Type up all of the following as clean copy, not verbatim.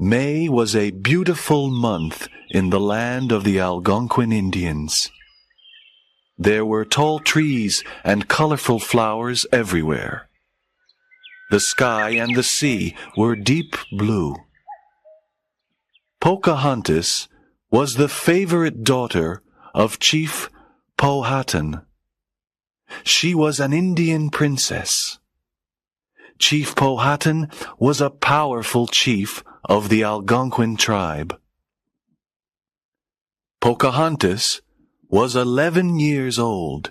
May was a beautiful month in the land of the Algonquin Indians. There were tall trees and colorful flowers everywhere. The sky and the sea were deep blue. Pocahontas was the favorite daughter of Chief Powhatan. She was an Indian princess. Chief Powhatan was a powerful chief of the Algonquin tribe. Pocahontas was 11 years old.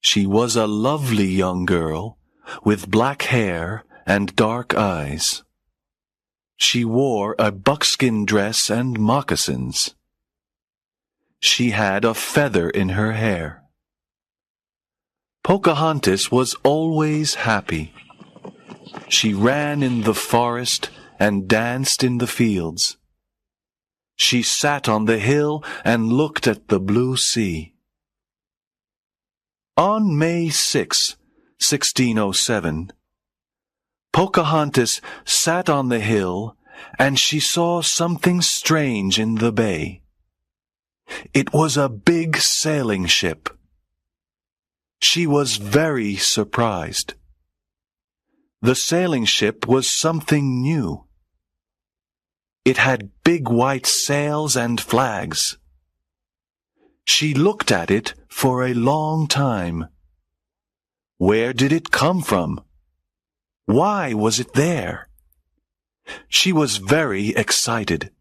She was a lovely young girl with black hair and dark eyes. She wore a buckskin dress and moccasins. She had a feather in her hair. Pocahontas was always happy. She ran in the forest and danced in the fields. She sat on the hill and looked at the blue sea. On May 6, 1607, Pocahontas sat on the hill and she saw something strange in the bay. It was a big sailing ship. She was very surprised. The sailing ship was something new. It had big white sails and flags. She looked at it for a long time. Where did it come from? Why was it there? She was very excited.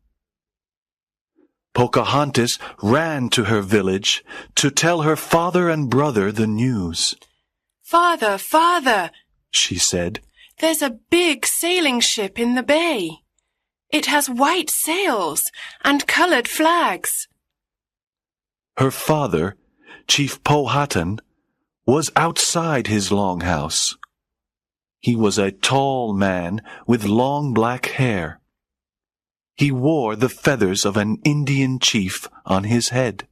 Pocahontas ran to her village to tell her father and brother the news. "Father, father," she said, "there's a big sailing ship in the bay. It has white sails and colored flags." Her father, Chief Powhatan, was outside his long house. He was a tall man with long black hair. He wore the feathers of an Indian chief on his head.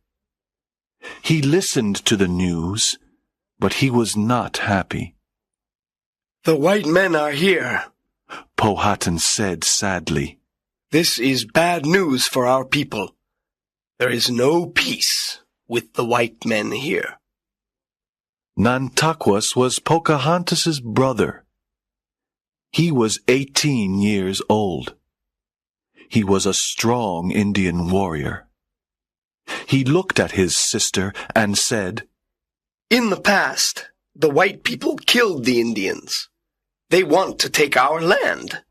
He listened to the news, but he was not happy. "The white men are here," Powhatan said sadly. "This is bad news for our people. There is no peace with the white men here." Nantaquas was Pocahontas's brother. He was 18 years old. He was a strong Indian warrior. He looked at his sister and said, "In the past, the white people killed the Indians. They want to take our land."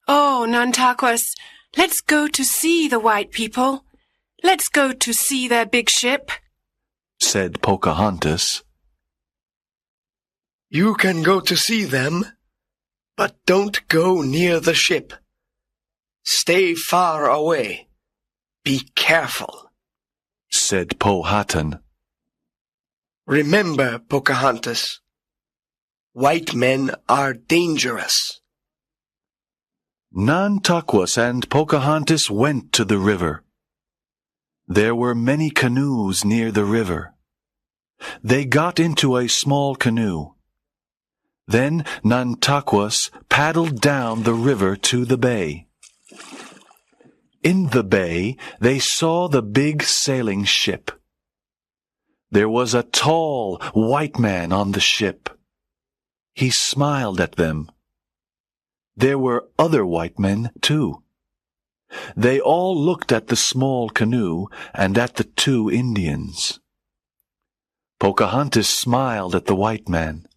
"Oh, Nantaquas, let's go to see the white people. Let's go to see their big ship," said Pocahontas. "You can go to see them, but don't go near the ship. Stay far away. Be careful," said Powhatan. "Remember, Pocahontas, white men are dangerous." Nantaquas and Pocahontas went to the river. There were many canoes near the river. They got into a small canoe. Then Nantaquas paddled down the river to the bay. In the bay, they saw the big sailing ship. There was a tall white man on the ship. He smiled at them. There were other white men, too. They all looked at the small canoe and at the two Indians. Pocahontas smiled at the white man.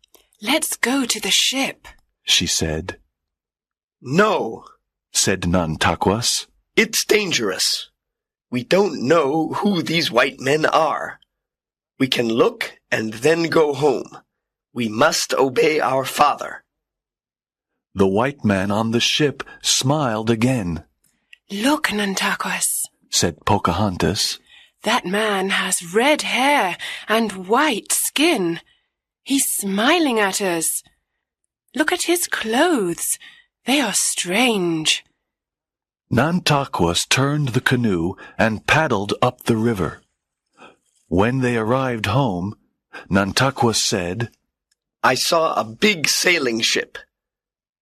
"Let's go to the ship," she said. "No," said Nantaquas. "It's dangerous. We don't know who these white men are. We can look and then go home. We must obey our father." The white man on the ship smiled again. "Look, Nantaquas," said Pocahontas. "that man has red hair and white skin. He's smiling at us. Look at his clothes. They are strange." Nantaquas turned the canoe and paddled up the river. When they arrived home, Nantaquas said, "I saw a big sailing ship.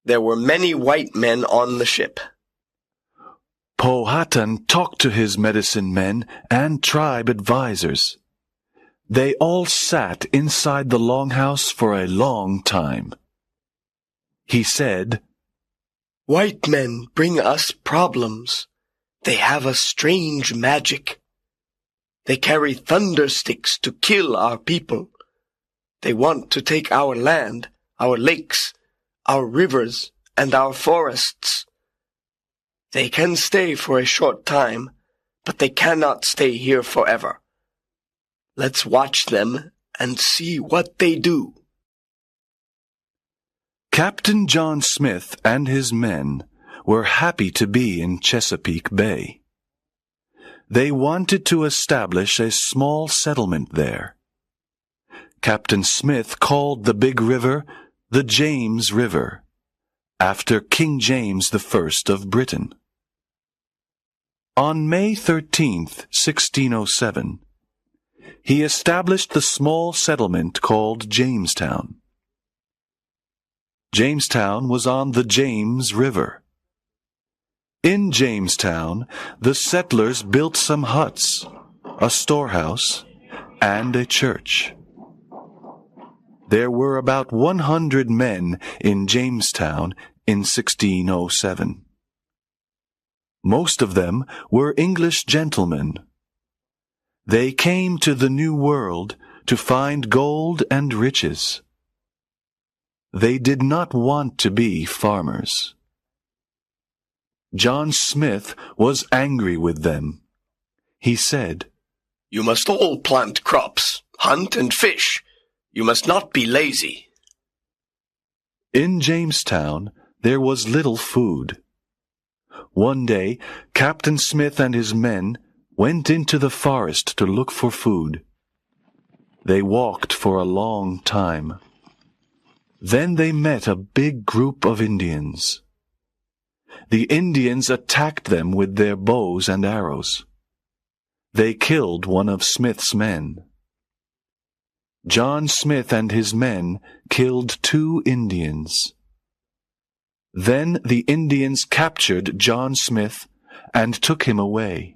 There were many white men on the ship. Powhatan talked to his medicine men and tribe advisors. They all sat inside the longhouse for a long time. He said, White men bring us problems. They have a strange magic. They carry thunder sticks to kill our people. They want to take our land, our lakes, our rivers, and our forests. They can stay for a short time, but they cannot stay here forever. Let's watch them and see what they do. Captain John Smith and his men were happy to be in Chesapeake Bay. They wanted to establish a small settlement there. Captain Smith called the big river the James River, after King James I of Britain. On May 13th, 1607, he established the small settlement called Jamestown. Jamestown was on the James River. In Jamestown, the settlers built some huts, a storehouse, and a church. There were about 100 men in Jamestown in 1607. Most of them were English gentlemen. They came to the New World to find gold and riches. They did not want to be farmers. John Smith was angry with them. He said, You must all plant crops, hunt and fish. You must not be lazy. In Jamestown, there was little food. One day, Captain Smith and his men went into the forest to look for food. They walked for a long time. Then they met a big group of Indians. The Indians attacked them with their bows and arrows. They killed one of Smith's men. John Smith and his men killed 2 Indians. Then the Indians captured John Smith and took him away.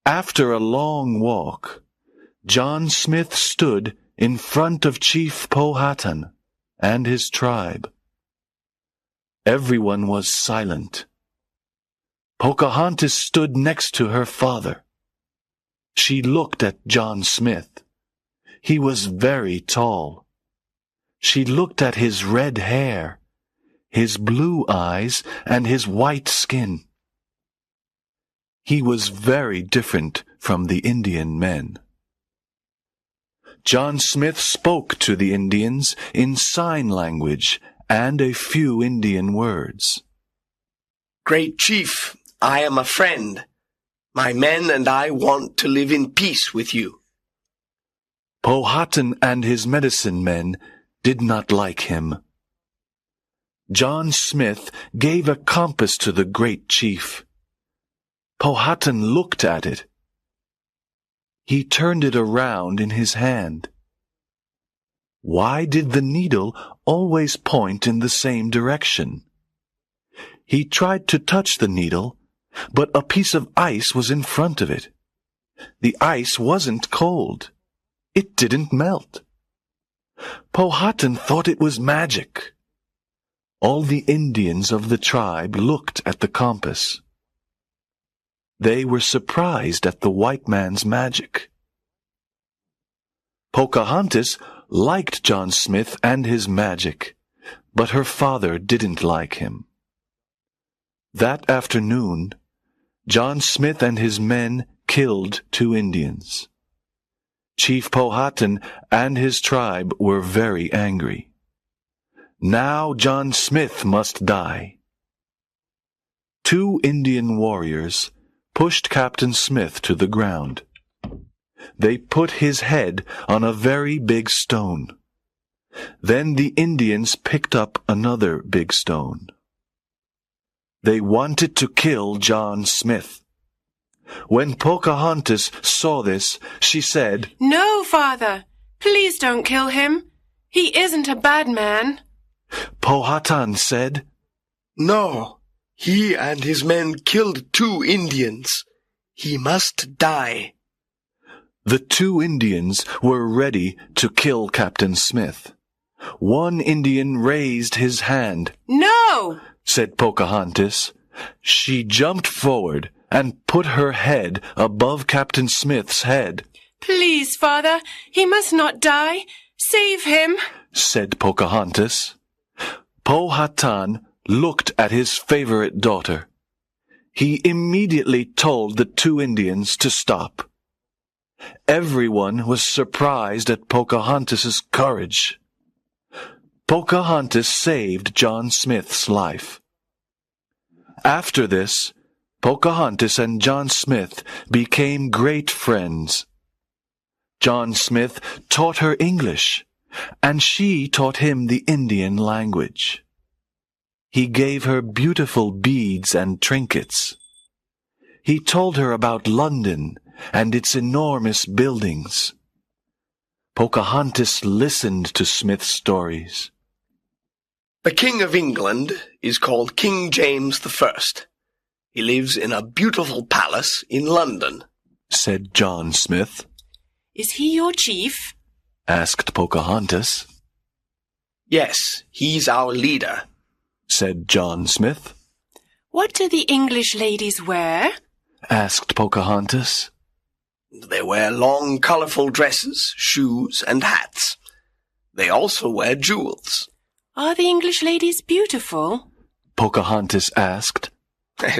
After a long walk, John Smith stood in front of Chief Powhatan and his tribe. Everyone was silent. Pocahontas stood next to her father. She looked at John Smith. He was very tall. She looked at his red hair, his blue eyes, and his white skin. He was very different from the Indian men. John Smith spoke to the Indians in sign language and a few Indian words. Great Chief, I am a friend. My men and I want to live in peace with you. Powhatan and his medicine men did not like him. John Smith gave a compass to the great chief. Powhatan looked at it. He turned it around in his hand. Why did the needle always point in the same direction? He tried to touch the needle, but a piece of ice was in front of it. The ice wasn't cold. It didn't melt. Powhatan thought it was magic. All the Indians of the tribe looked at the compass. They were surprised at the white man's magic. Pocahontas liked John Smith and his magic, but her father didn't like him. That afternoon, John Smith and his men killed 2 Indians. Chief Powhatan and his tribe were very angry. Now John Smith must die. 2 Indian warriors pushed Captain Smith to the ground. They put his head on a very big stone. Then the Indians picked up another big stone. They wanted to kill John Smith. When Pocahontas saw this, she said, No, Father, please don't kill him. He isn't a bad man. Powhatan said, No, he and his men killed 2 Indians. He must die. The 2 Indians were ready to kill Captain Smith. One Indian raised his hand. No! Said Pocahontas. She jumped forward and put her head above Captain Smith's head. Please, Father, he must not die. Save him, said Pocahontas. Powhatan looked at his favorite daughter. He immediately told the 2 Indians to stop. Everyone was surprised at Pocahontas's courage. Pocahontas saved John Smith's life. After this, Pocahontas and John Smith became great friends. John Smith taught her English, and she taught him the Indian language. He gave her beautiful beads and trinkets. He told her about London and its enormous buildings. Pocahontas listened to Smith's stories. The King of England is called King James I. He lives in a beautiful palace in London, said John Smith. Is he your chief? Asked Pocahontas. Yes, he's our leader, said John Smith. What do the English ladies wear? Asked Pocahontas. They wear long, colorful dresses, shoes, and hats. They also wear jewels. Are the English ladies beautiful? Pocahontas asked.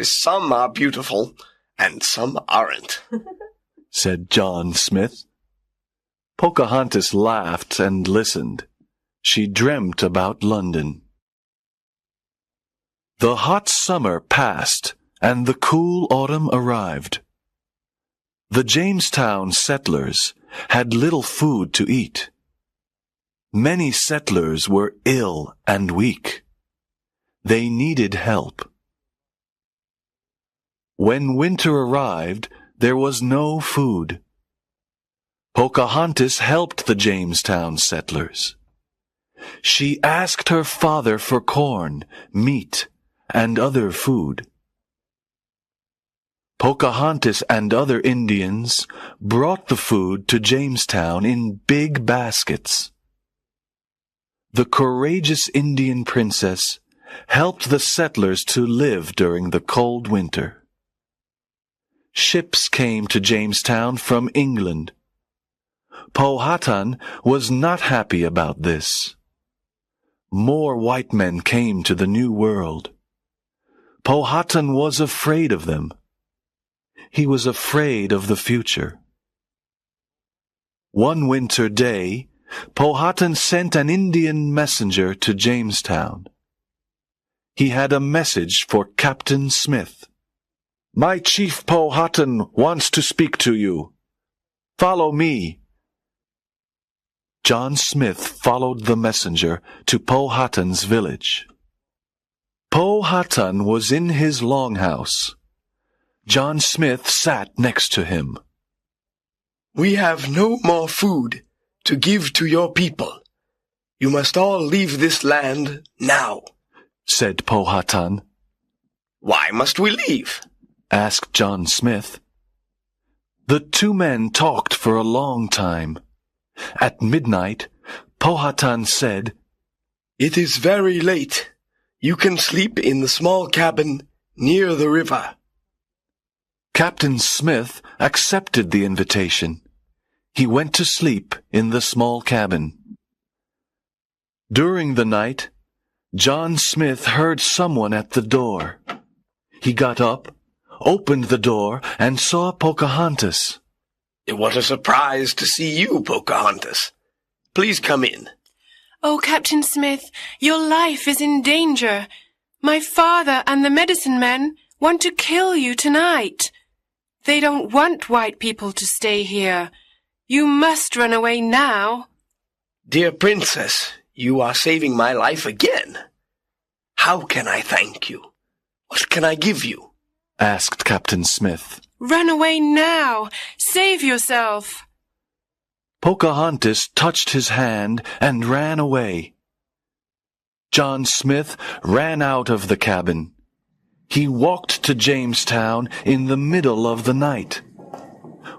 Some are beautiful, and some aren't, said John Smith. Pocahontas laughed and listened. She dreamt about London. The hot summer passed, and the cool autumn arrived. The Jamestown settlers had little food to eat. Many settlers were ill and weak. They needed help. When winter arrived, there was no food. Pocahontas helped the Jamestown settlers. She asked her father for corn, meat, and other food. Pocahontas and other Indians brought the food to Jamestown in big baskets. The courageous Indian princess helped the settlers to live during the cold winter. Ships came to Jamestown from England. Powhatan was not happy about this. More white men came to the New World. Powhatan was afraid of them. He was afraid of the future. One winter day, Powhatan sent an Indian messenger to Jamestown. He had a message for Captain Smith. My chief Powhatan wants to speak to you. Follow me. John Smith followed the messenger to Powhatan's village. Powhatan was in his longhouse. John Smith sat next to him. We have no more food to give to your people. You must all leave this land now, said Powhatan. Why must we leave? Asked John Smith. The 2 men talked for a long time. At midnight, Powhatan said, It is very late. You can sleep in the small cabin near the river. Captain Smith accepted the invitation. He went to sleep in the small cabin. During the night, John Smith heard someone at the door. He got up, opened the door, and saw Pocahontas. What a surprise to see you, Pocahontas. Please come in. Oh, Captain Smith, your life is in danger. My father and the medicine men want to kill you tonight. They don't want white people to stay here. You must run away now. Dear Princess, you are saving my life again. How can I thank you? What can I give you? Asked Captain Smith. Run away now. Save yourself. Pocahontas touched his hand and ran away. John Smith ran out of the cabin. He walked to Jamestown in the middle of the night.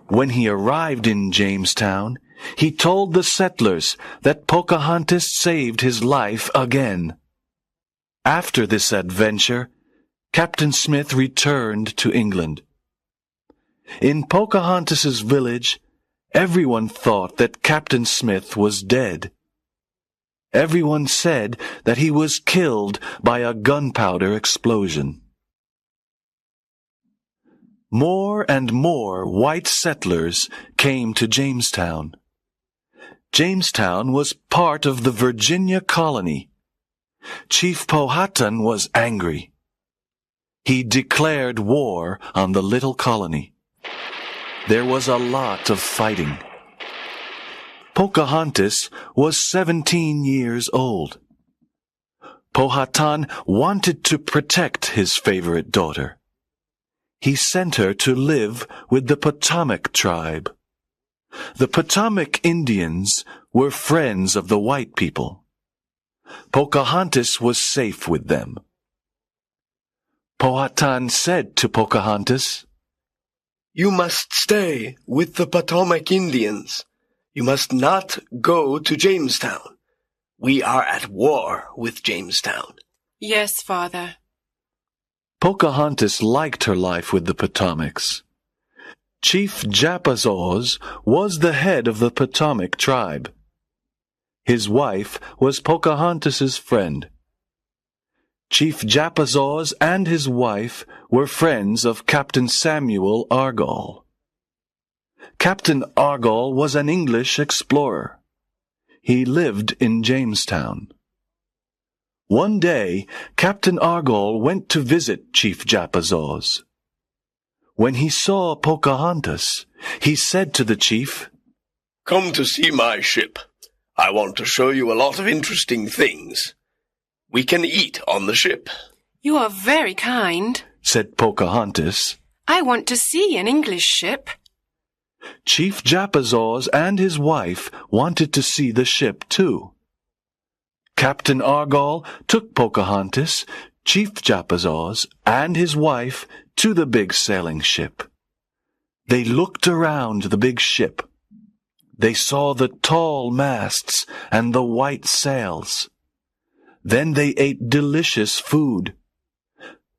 When he arrived in Jamestown, he told the settlers that Pocahontas saved his life again. After this adventure, Captain Smith returned to England. In Pocahontas's village, everyone thought that Captain Smith was dead. Everyone said that he was killed by a gunpowder explosion. More and more white settlers came to Jamestown. Jamestown was part of the Virginia colony. Chief Powhatan was angry. He declared war on the little colony. There was a lot of fighting. Pocahontas was 17 years old. Powhatan wanted to protect his favorite daughter. He sent her to live with the Potomac tribe. The Potomac Indians were friends of the white people. Pocahontas was safe with them. Powhatan said to Pocahontas, "You must stay with the Potomac Indians. You must not go to Jamestown. We are at war with Jamestown." Yes, Father. Pocahontas liked her life with the Potomacs. Chief Japazaws was the head of the Potomac tribe. His wife was Pocahontas's friend. Chief Japazaws and his wife were friends of Captain Samuel Argall. Captain Argall was an English explorer. He lived in Jamestown. One day, Captain Argall went to visit Chief Japazaws. When he saw Pocahontas, he said to the chief, "Come to see my ship. I want to show you a lot of interesting things. We can eat on the ship." You are very kind, said Pocahontas. I want to see an English ship. Chief Japazaws and his wife wanted to see the ship too. Captain Argall took Pocahontas, Chief Japazaws, and his wife to the big sailing ship. They looked around the big ship. They saw the tall masts and the white sails. Then they ate delicious food.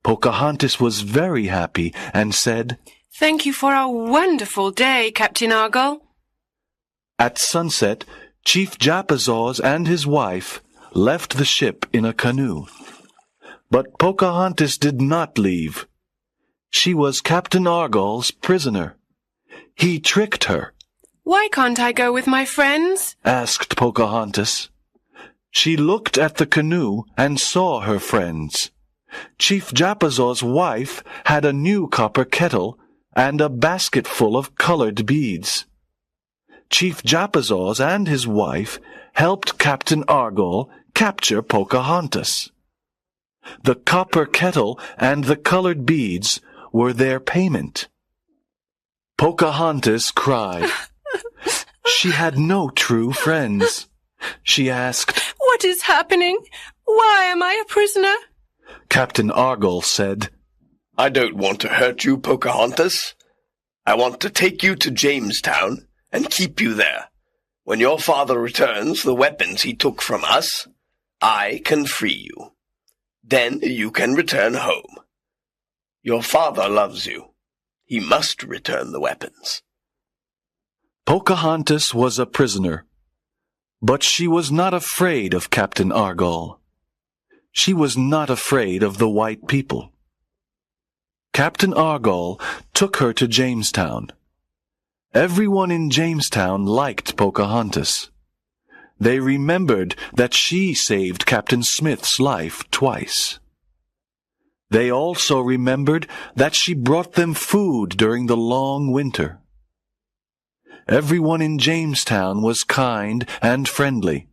Pocahontas was very happy and said, Thank you for a wonderful day, Captain Argall. At sunset, Chief Japazaws and his wife left the ship in a canoe. But Pocahontas did not leave. She was Captain Argall's prisoner. He tricked her. Why can't I go with my friends? Asked Pocahontas. She looked at the canoe and saw her friends. Chief Japazaws' wife had a new copper kettle and a basket full of colored beads. Chief Japazaws and his wife helped Captain Argall capture Pocahontas. The copper kettle and the colored beads were their payment. Pocahontas cried. She had no true friends. She asked, What is happening? Why am I a prisoner? Captain Argall said, I don't want to hurt you, Pocahontas. I want to take you to Jamestown and keep you there. When your father returns the weapons he took from us, I can free you. Then you can return home. Your father loves you. He must return the weapons. Pocahontas was a prisoner, but she was not afraid of Captain Argall. She was not afraid of the white people. Captain Argall took her to Jamestown. Everyone in Jamestown liked Pocahontas. They remembered that she saved Captain Smith's life twice. They also remembered that she brought them food during the long winter. Everyone in Jamestown was kind and friendly.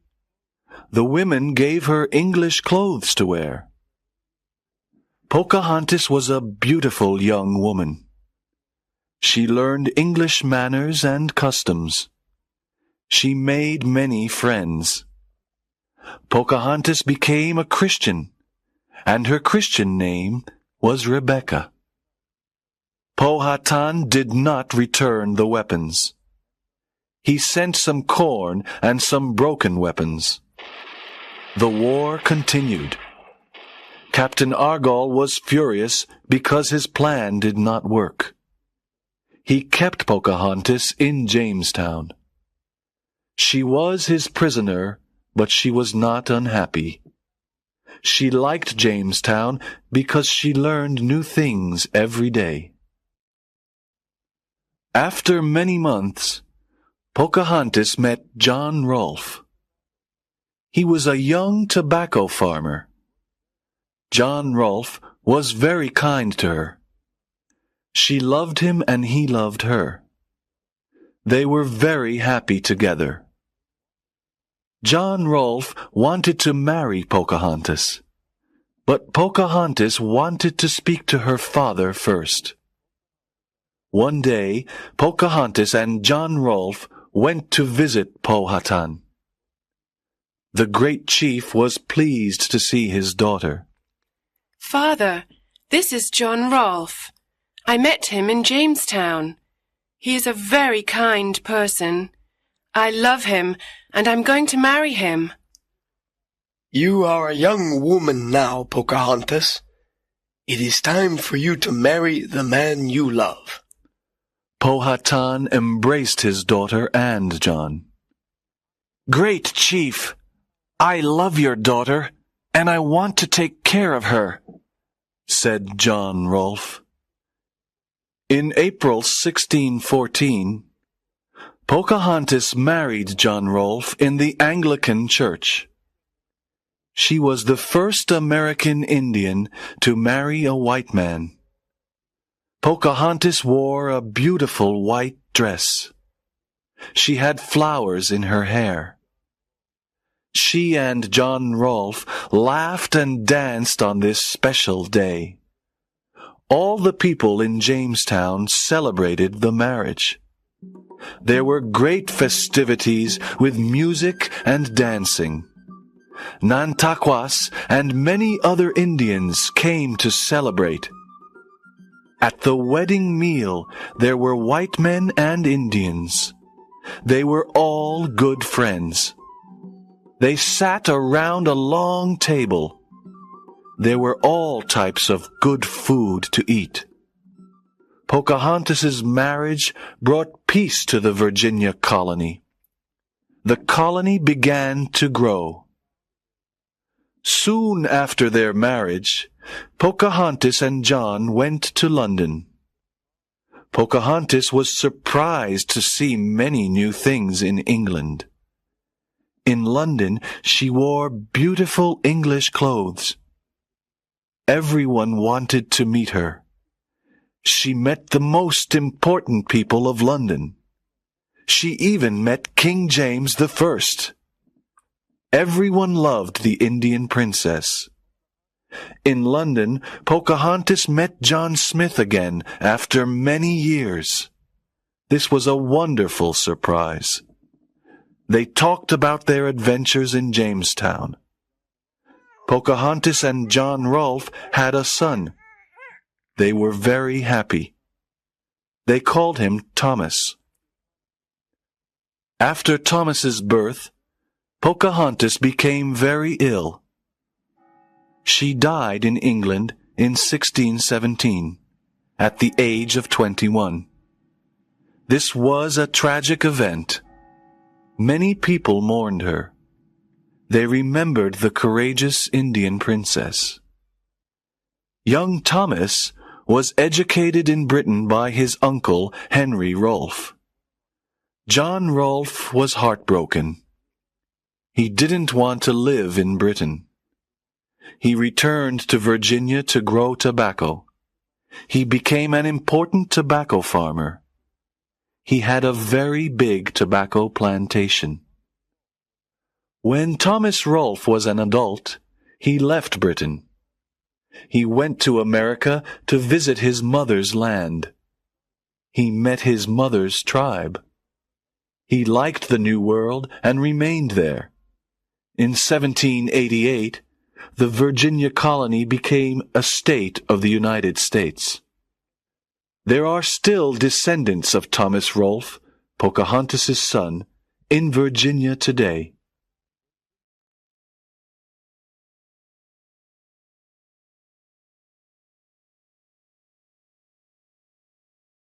The women gave her English clothes to wear. Pocahontas was a beautiful young woman. She learned English manners and customs. She made many friends. Pocahontas became a Christian, and her Christian name was Rebecca. Powhatan did not return the weapons. He sent some corn and some broken weapons. The war continued. Captain Argall was furious because his plan did not work. He kept Pocahontas in Jamestown. She was his prisoner, but she was not unhappy. She liked Jamestown because she learned new things every day. After many months, Pocahontas met John Rolfe. He was a young tobacco farmer. John Rolfe was very kind to her. She loved him and he loved her. They were very happy together. John Rolfe wanted to marry Pocahontas, but Pocahontas wanted to speak to her father first. One day, Pocahontas and John Rolfe went to visit Powhatan. The great chief was pleased to see his daughter. Father, this is John Rolfe. I met him in Jamestown. He is a very kind person. I love him, and I'm going to marry him. You are a young woman now, Pocahontas. It is time for you to marry the man you love. Powhatan embraced his daughter and John. Great chief, I love your daughter, and I want to take care of her, said John Rolfe. In April 1614, Pocahontas married John Rolfe in the Anglican Church. She was the first American Indian to marry a white man. Pocahontas wore a beautiful white dress. She had flowers in her hair. She and John Rolfe laughed and danced on this special day. All the people in Jamestown celebrated the marriage. There were great festivities with music and dancing. Nantaquas and many other Indians came to celebrate. At the wedding meal, there were white men and Indians. They were all good friends. They sat around a long table. There were all types of good food to eat. Pocahontas's marriage brought peace to the Virginia colony. The colony began to grow. Soon after their marriage, Pocahontas and John went to London. Pocahontas was surprised to see many new things in England. In London, she wore beautiful English clothes. Everyone wanted to meet her. She met the most important people of London. She even met King James I. Everyone loved the Indian princess. In London, Pocahontas met John Smith again after many years. This was a wonderful surprise. They talked about their adventures in Jamestown. Pocahontas and John Rolfe had a son. They were very happy. They called him Thomas. After Thomas's birth, Pocahontas became very ill. She died in England in 1617, at the age of 21. This was a tragic event. Many people mourned her. They remembered the courageous Indian princess. Young Thomas was educated in Britain by his uncle, Henry Rolfe. John Rolfe was heartbroken. He didn't want to live in Britain. He returned to Virginia to grow tobacco. He became an important tobacco farmer. He had a very big tobacco plantation. When Thomas Rolfe was an adult, he left Britain. He went to America to visit his mother's land. He met his mother's tribe. He liked the New World and remained there. In 1788, the Virginia colony became a state of the United States. There are still descendants of Thomas Rolfe, Pocahontas's son, in Virginia today.